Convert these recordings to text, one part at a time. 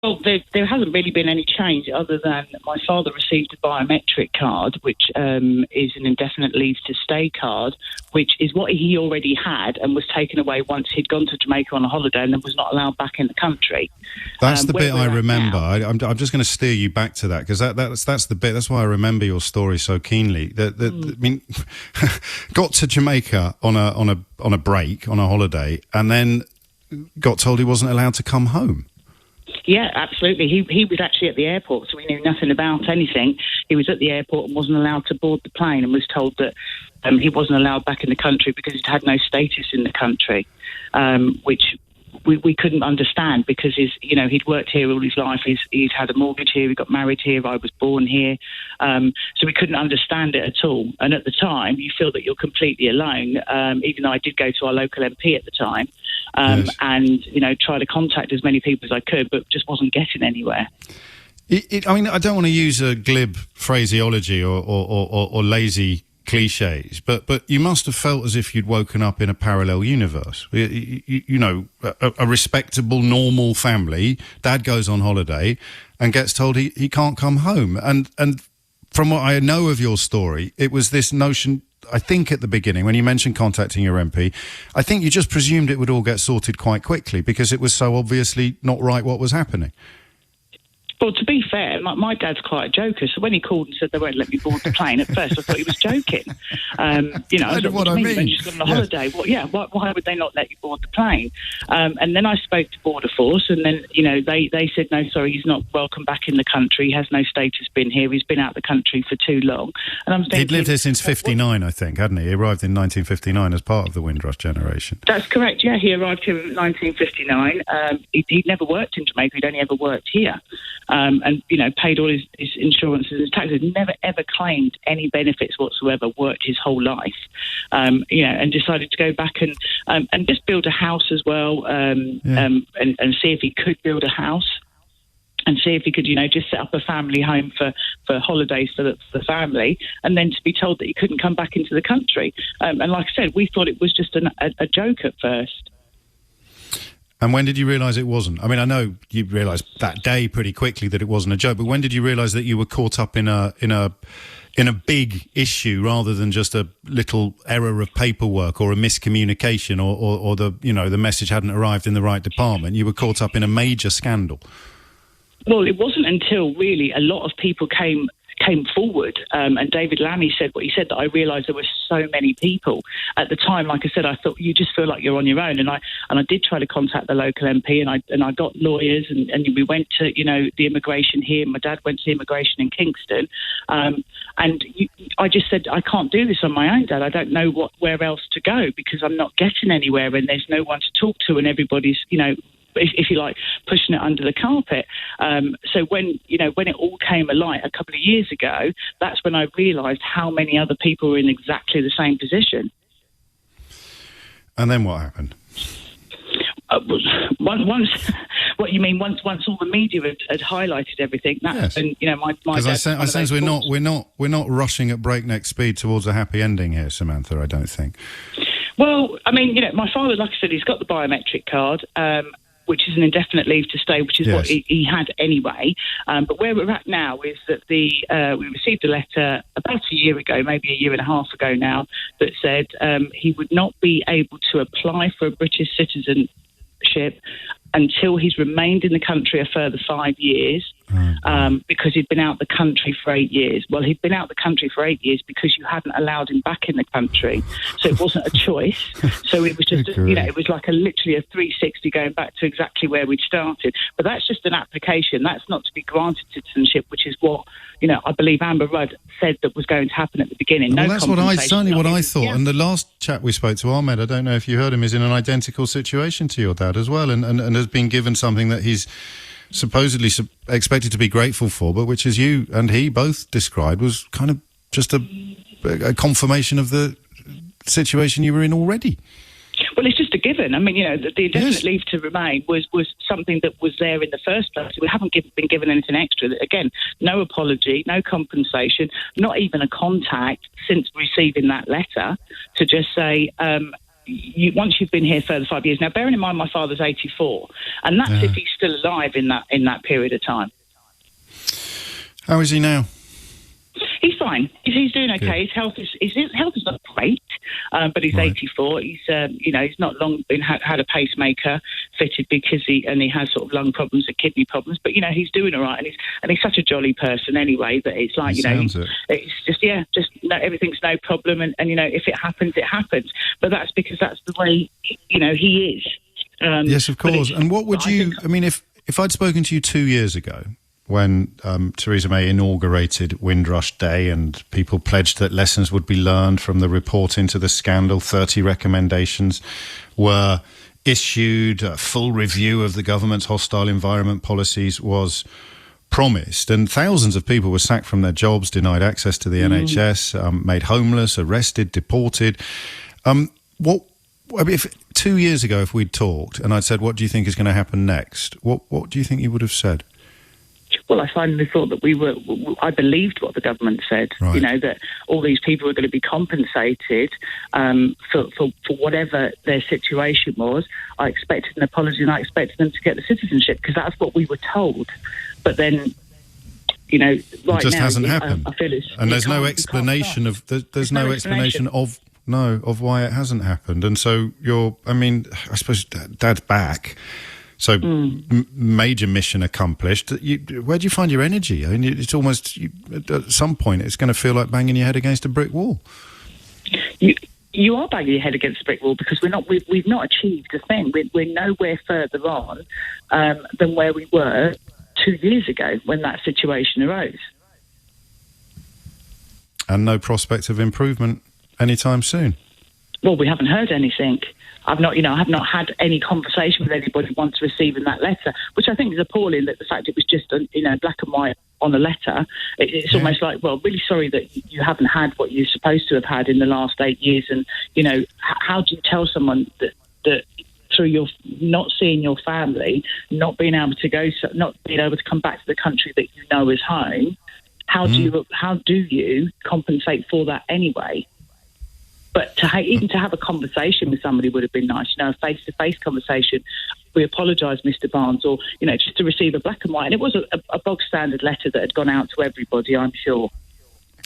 Well, there hasn't really been any change other than my father received a biometric card, which is an indefinite leave to stay card, which is what he already had and was taken away once he'd gone to Jamaica on a holiday and then was not allowed back in the country. That's the bit I remember. I'm just going to steer you back to that because that's the bit. That's why I remember your story so keenly. I mean, got to Jamaica on a break, on a holiday, and then got told he wasn't allowed to come home. Yeah, absolutely. He was actually at the airport, so we knew nothing about anything. He was at the airport and wasn't allowed to board the plane and was told that he wasn't allowed back in the country because he'd had no status in the country, which we couldn't understand because he'd worked here all his life. He's had a mortgage here. He got married here. I was born here. So we couldn't understand it at all. And at the time, you feel that you're completely alone, even though I did go to our local MP at the time. Yes. And, try to contact as many people as I could, but just wasn't getting anywhere. I mean, I don't want to use a glib phraseology or lazy cliches, but you must have felt as if you'd woken up in a parallel universe. A respectable, normal family. Dad goes on holiday and gets told he can't come home. And from what I know of your story, it was this notion, I think at the beginning, when you mentioned contacting your MP, I think you just presumed it would all get sorted quite quickly because it was so obviously not right what was happening. Well, to be fair, my dad's quite a joker, so when he called and said they won't let me board the plane, at first I thought he was joking. I was like, what do you mean? You've just gone on a holiday. Well, why would they not let you board the plane? And then I spoke to Border Force, and then, they said, no, sorry, he's not welcome back in the country. He has no status been here. He's been out of the country for too long. And I'm thinking, he'd lived here since 59, I think, hadn't he? He arrived in 1959 as part of the Windrush generation. That's correct, yeah. He arrived here in 1959. He'd never worked in Jamaica. He'd only ever worked here. And paid all his insurances and his taxes, never ever claimed any benefits whatsoever, worked his whole life, and decided to go back and just build a house as well, and see if he could build a house and see if he could, just set up a family home for holidays for the family, and then to be told that he couldn't come back into the country. And like I said, we thought it was just a joke at first. And when did you realise it wasn't? I mean, I know you realised that day pretty quickly that it wasn't a joke, but when did you realise that you were caught up in a big issue rather than just a little error of paperwork or a miscommunication or the message hadn't arrived in the right department? You were caught up in a major scandal. Well, it wasn't until really a lot of people came forward, and David Lammy said what he said, that I realised there were so many people. At the time, like I said, I thought you just feel like you're on your own, and I did try to contact the local MP, and I got lawyers, and we went to the immigration here. My dad went to immigration in Kingston, I just said, I can't do this on my own, Dad. I don't know where else to go because I'm not getting anywhere, and there's no one to talk to, and everybody's if you like, pushing it under the carpet. So when it all came alight a couple of years ago, that's when I realised how many other people were in exactly the same position. And then what happened? Once all the media had highlighted everything, that's when my because I sense we're not rushing at breakneck speed towards a happy ending here, Samantha. I don't think. Well, I mean, my father, like I said, he's got the biometric card, which is an indefinite leave to stay, which is what he had anyway. But where we're at now is that we received a letter about a year ago, maybe a year and a half ago now, that said he would not be able to apply for a British citizenship until he's remained in the country a further 5 years, because he'd been out the country for 8 years. Well, he'd been out the country for 8 years because you hadn't allowed him back in the country. So it wasn't a choice. So it was just, it was like literally a 360 going back to exactly where we'd started. But that's just an application. That's not to be granted citizenship, which is what, I believe Amber Rudd said that was going to happen at the beginning. Well, that's what I thought. Yeah. And the last chap we spoke to, Ahmed, I don't know if you heard him, is in an identical situation to your dad as well, and has been given something that he's supposedly expected to be grateful for, but which, as you and he both described, was kind of just a confirmation of the situation you were in already. Well, it's just a given. I mean, the indefinite leave to remain was something that was there in the first place. We haven't been given anything extra. Again, no apology, no compensation, not even a contact since receiving that letter to just say, once you've been here further 5 years. Now, bearing in mind my father's 84, and that's if he's still alive in that period of time. How is he now? He's fine. He's doing okay. Good. His health is not great, but he's 84. He's he's not long been had a pacemaker fitted because he has sort of lung problems and kidney problems. But he's doing all right, and he's such a jolly person anyway. But it's like it's just everything's no problem, and if it happens, it happens. But that's because that's the way he is. Yes, of course. And what would you? I mean, if I'd spoken to you 2 years ago, when Theresa May inaugurated Windrush Day and people pledged that lessons would be learned from the report into the scandal, 30 recommendations were issued, a full review of the government's hostile environment policies was promised, and thousands of people were sacked from their jobs, denied access to the NHS, made homeless, arrested, deported. If 2 years ago, if we'd talked and I'd said, what do you think is going to happen next? What do you think you would have said? Well, I finally thought that I believed what the government said, that all these people were going to be compensated for whatever their situation was. I expected an apology and I expected them to get the citizenship because that's what we were told. But then, right now... It just hasn't happened. I feel and there's no explanation of... There's no explanation of why it hasn't happened. And so I suppose Dad's back... So major mission accomplished. Where do you find your energy? I mean, it's almost at some point it's going to feel like banging your head against a brick wall. You are banging your head against a brick wall because we've not achieved a thing. We're nowhere further on than where we were 2 years ago when that situation arose. And no prospect of improvement anytime soon. Well, we haven't heard anything. I have not had any conversation with anybody once receiving that letter, which I think is appalling. That the fact it was just black and white on a letter. It's almost like, well, really sorry that you haven't had what you're supposed to have had in the last 8 years. And how do you tell someone that through your not seeing your family, not being able to come back to the country that you know is home? How do you compensate for that anyway? But even to have a conversation with somebody would have been nice, a face-to-face conversation. We apologise, Mr. Barnes, or, just to receive a black and white. And it was a bog-standard letter that had gone out to everybody, I'm sure.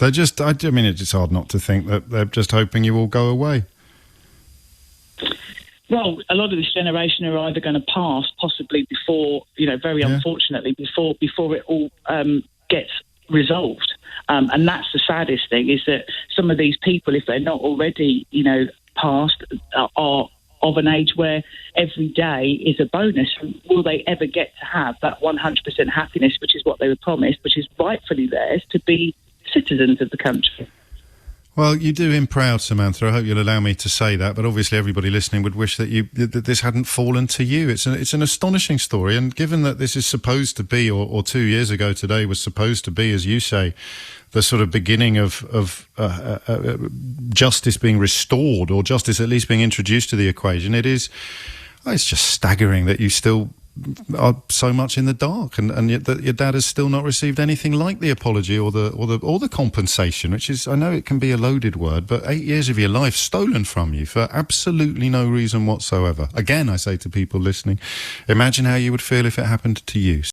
It's hard not to think that they're just hoping you all go away. Well, a lot of this generation are either going to pass, possibly before, very unfortunately, before it all gets resolved. And that's the saddest thing, is that some of these people, if they're not already, past, are of an age where every day is a bonus. Will they ever get to have that 100% happiness, which is what they were promised, which is rightfully theirs, to be citizens of the country? Well, you do him proud, Samantha. I hope you'll allow me to say that. But obviously, everybody listening would wish that this hadn't fallen to you. It's an astonishing story, and given that this is supposed to be, or 2 years ago today was supposed to be, as you say, the sort of beginning of justice being restored, or justice at least being introduced to the equation, it's just staggering that you still are so much in the dark, and yet that your dad has still not received anything like the apology or the compensation, which is, I know it can be a loaded word, but 8 years of your life stolen from you for absolutely no reason whatsoever. Again, I say to people listening, imagine how you would feel if it happened to you.